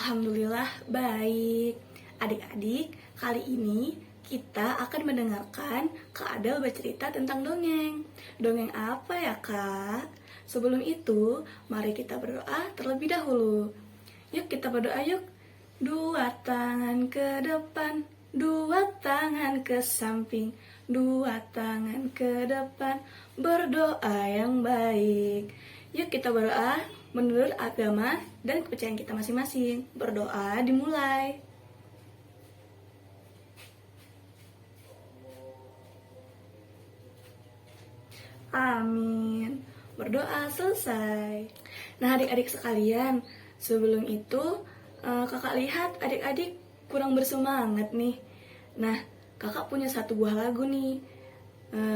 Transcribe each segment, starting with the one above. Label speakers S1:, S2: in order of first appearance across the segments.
S1: Alhamdulillah baik. Adik-adik, kali ini kita akan mendengarkan Kak Adel bercerita tentang dongeng. Dongeng apa ya, Kak? Sebelum itu, mari kita berdoa terlebih dahulu. Yuk kita berdoa yuk. Dua tangan ke depan, dua tangan ke samping, dua tangan ke depan, berdoa yang baik. Yuk kita berdoa menurut agama dan kepercayaan kita masing-masing. Berdoa dimulai. Amin. Berdoa selesai. Nah, adik-adik sekalian, sebelum itu kakak lihat adik-adik kurang bersemangat nih. Nah, kakak punya satu buah lagu nih.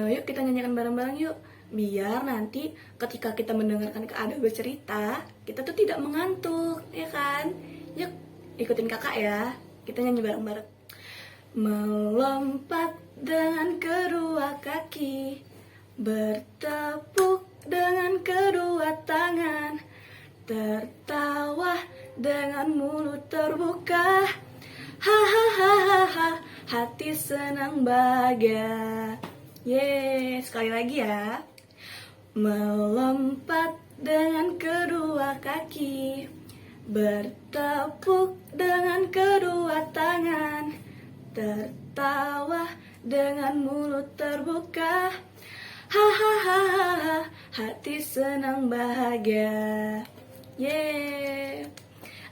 S1: Yuk kita nyanyikan bareng-bareng yuk. Biar nanti ketika kita mendengarkan Kak Adel bercerita, kita tuh tidak mengantuk, ya kan? Yuk, ikutin kakak ya. Kita nyanyi bareng-bareng. Melompat dengan kedua kaki, bertepuk dengan kedua tangan, tertawa dengan mulut terbuka. Hahaha, hati senang bahagia. Sekali lagi ya. Melompat dengan kedua kaki, bertepuk dengan kedua tangan, tertawa dengan mulut terbuka. Hahaha, hati senang bahagia.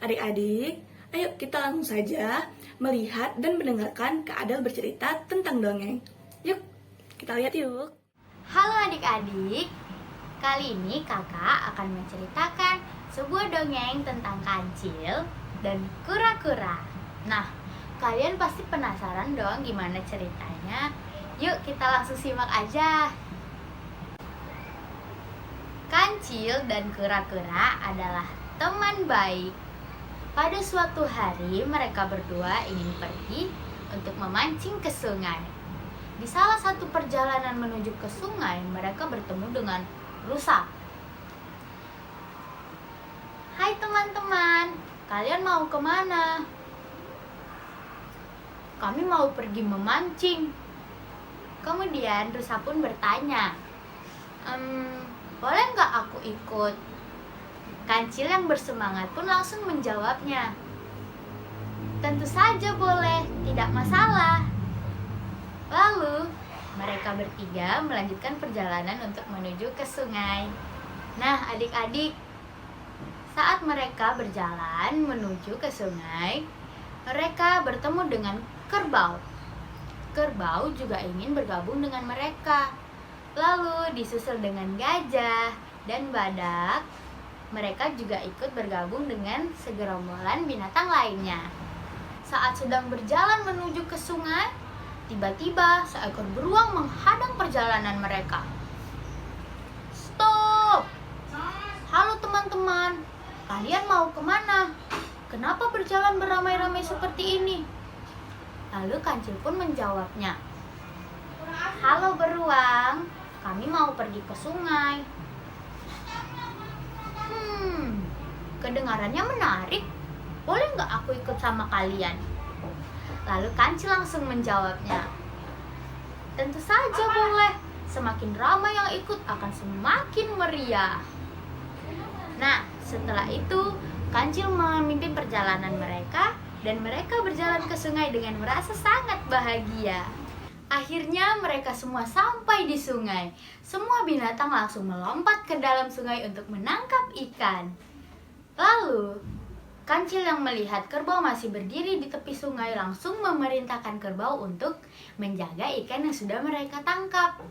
S1: Adik-adik, ayo kita langsung saja melihat dan mendengarkan Kak Adel bercerita tentang dongeng. Yuk, kita lihat yuk.
S2: Halo adik-adik, kali ini kakak akan menceritakan sebuah dongeng tentang kancil dan kura-kura. Nah, kalian pasti penasaran dong gimana ceritanya? Yuk kita langsung simak aja. Kancil dan kura-kura adalah teman baik. Pada suatu hari mereka berdua ingin pergi untuk memancing ke sungai. Di salah satu perjalanan menuju ke sungai, mereka bertemu dengan rusa. Hai teman-teman, kalian mau kemana? Kami mau pergi memancing. Kemudian rusa pun bertanya, boleh nggak aku ikut? Kancil yang bersemangat pun langsung menjawabnya, tentu saja boleh, tidak masalah. Lalu, mereka bertiga melanjutkan perjalanan untuk menuju ke sungai. Nah, adik-adik, saat mereka berjalan menuju ke sungai, mereka bertemu dengan kerbau. Kerbau juga ingin bergabung dengan mereka. Lalu disusul dengan gajah dan badak. Mereka juga ikut bergabung dengan segerombolan binatang lainnya. Saat sedang berjalan menuju ke sungai, tiba-tiba seekor beruang menghadang perjalanan mereka. Stop! Halo teman-teman, kalian mau kemana? Kenapa berjalan beramai-ramai seperti ini? Lalu kancil pun menjawabnya, halo beruang, kami mau pergi ke sungai. Kedengarannya menarik. Boleh nggak aku ikut sama kalian? Lalu kancil langsung menjawabnya, tentu saja boleh. Semakin ramai yang ikut akan semakin meriah. Nah, setelah itu kancil memimpin perjalanan mereka dan mereka berjalan ke sungai dengan merasa sangat bahagia. Akhirnya mereka semua sampai di sungai. Semua binatang langsung melompat ke dalam sungai untuk menangkap ikan. Lalu, kancil yang melihat kerbau masih berdiri di tepi sungai langsung memerintahkan kerbau untuk menjaga ikan yang sudah mereka tangkap.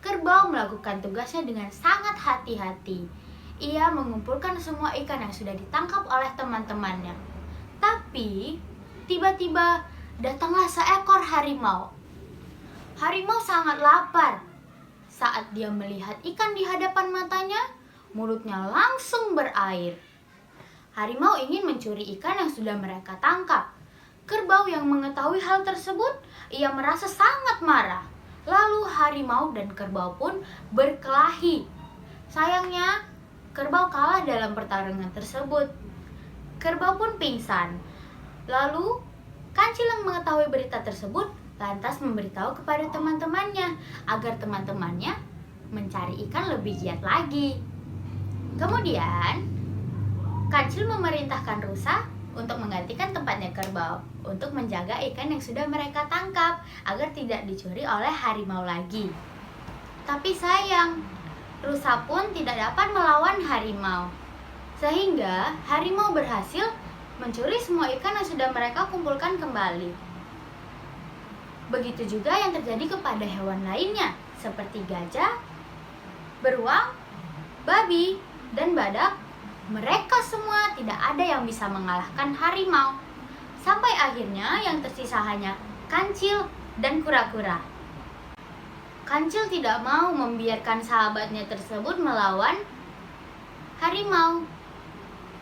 S2: Kerbau melakukan tugasnya dengan sangat hati-hati. Ia mengumpulkan semua ikan yang sudah ditangkap oleh teman-temannya. Tapi, tiba-tiba datanglah seekor harimau. Harimau sangat lapar. Saat dia melihat ikan di hadapan matanya, mulutnya langsung berair. Harimau ingin mencuri ikan yang sudah mereka tangkap. Kerbau yang mengetahui hal tersebut, ia merasa sangat marah. Lalu harimau dan kerbau pun berkelahi. Sayangnya, kerbau kalah dalam pertarungan tersebut. Kerbau pun pingsan. Lalu Kancil yang mengetahui berita tersebut lantas memberitahu kepada teman-temannya agar teman-temannya mencari ikan lebih giat lagi. Kemudian Kancil memerintahkan rusa untuk menggantikan tempatnya kerbau untuk menjaga ikan yang sudah mereka tangkap agar tidak dicuri oleh harimau lagi. Tapi sayang, rusa pun tidak dapat melawan harimau. Sehingga harimau berhasil mencuri semua ikan yang sudah mereka kumpulkan kembali. Begitu juga yang terjadi kepada hewan lainnya seperti gajah, beruang, babi, dan badak. Mereka semua tidak ada yang bisa mengalahkan harimau. Sampai akhirnya yang tersisa hanya Kancil dan kura-kura. Kancil tidak mau membiarkan sahabatnya tersebut melawan harimau.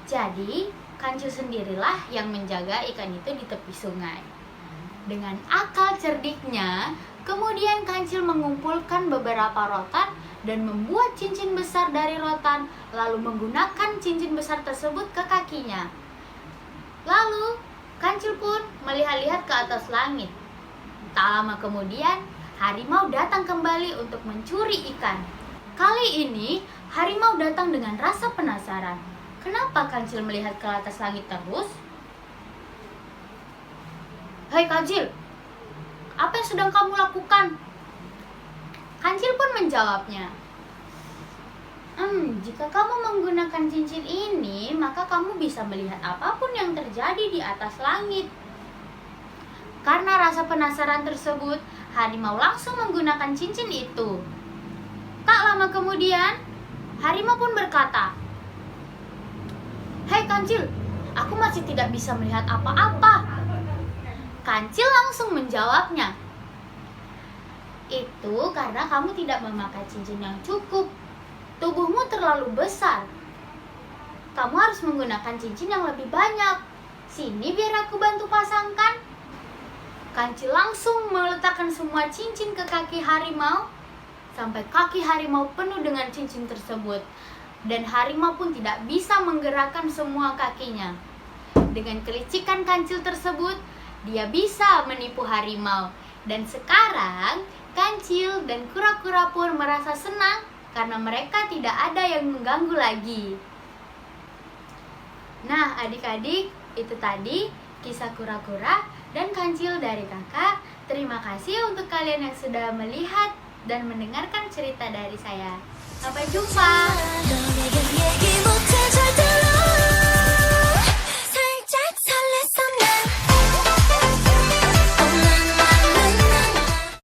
S2: Jadi, Kancil sendirilah yang menjaga ikan itu di tepi sungai. Dengan akal cerdiknya, kemudian Kancil mengumpulkan beberapa rotan dan membuat cincin besar dari rotan, lalu menggunakan cincin besar tersebut ke kakinya. Lalu, Kancil pun melihat-lihat ke atas langit. Tak lama kemudian, harimau datang kembali untuk mencuri ikan. Kali ini, harimau datang dengan rasa penasaran. Kenapa Kancil melihat ke atas langit terus? Hai Kancil, apa yang sedang kamu lakukan? Kancil pun menjawabnya, jika kamu menggunakan cincin ini, maka kamu bisa melihat apapun yang terjadi di atas langit. Karena rasa penasaran tersebut, harimau langsung menggunakan cincin itu. Tak lama kemudian, harimau pun berkata, Hai Kancil, aku masih tidak bisa melihat apa-apa. Kancil langsung menjawabnya, itu karena kamu tidak memakai cincin yang cukup. Tubuhmu terlalu besar. Kamu harus menggunakan cincin yang lebih banyak. Sini biar aku bantu pasangkan. Kancil langsung meletakkan semua cincin ke kaki harimau, sampai kaki harimau penuh dengan cincin tersebut. Dan harimau pun tidak bisa menggerakkan semua kakinya. Dengan kelicikan Kancil tersebut, dia bisa menipu harimau. Dan sekarang Kancil dan kura-kura pun merasa senang karena mereka tidak ada yang mengganggu lagi. Nah adik-adik, itu tadi kisah kura-kura dan Kancil dari kakak. Terima kasih untuk kalian yang sudah melihat dan mendengarkan cerita dari saya. Sampai jumpa.